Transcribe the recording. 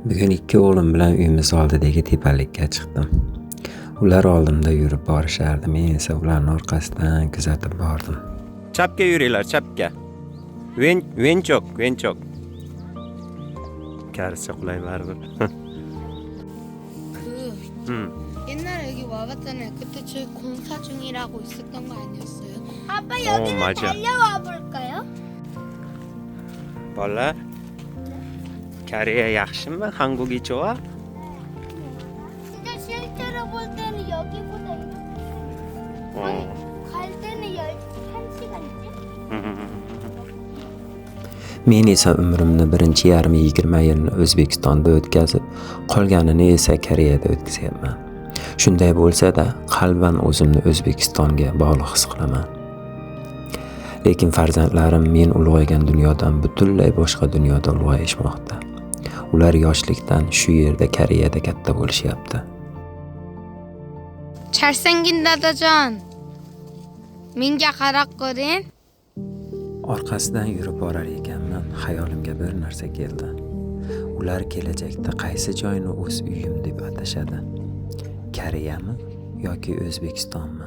Bugun 2 o'g'lim bilan uyimiz oldidagi tepalikka chiqdim. Ular oldimda yurib borishardi, men esa ularning orqasidan kuzatib bordim. Chapga yuringlar, chapga. Venchok. Karisa qulay baribir. 옛날에 여기 와봤잖아요. 그때 저희 공사 중이라고 있었던 거 아니었어요? 아빠 여기는 맞아. 달려와 볼까요? Bola. Koreya yaxshimi? Hangugi 좋아? 진짜 실제로 볼 때는 여기보다 갈 때는 1시간이지? Men esa umrimni birinchi yarmi 20 yilni O'zbekistonda o'tkazib, qolganini esa Koreyada o'tkazyapman. Shunday bo'lsa-da, qalban o'zimni O'zbekistonga bog'liq his qilaman. Lekin farzandlarim men ulg'aygan dunyodan butunlay boshqa dunyoda ulg'ayishmoqda. Ular yoshlikdan shu yerda Koreyada katta bo'lishyapti. 잘생긴 다다전 menga qarab ko'ring. Orqasidan yurib borar ekanman, xayolimga bir narsa keldi. Ular kelajakda qaysi joyni o'z uyim deb atashadi? Koreyami yoki O'zbekistonmi?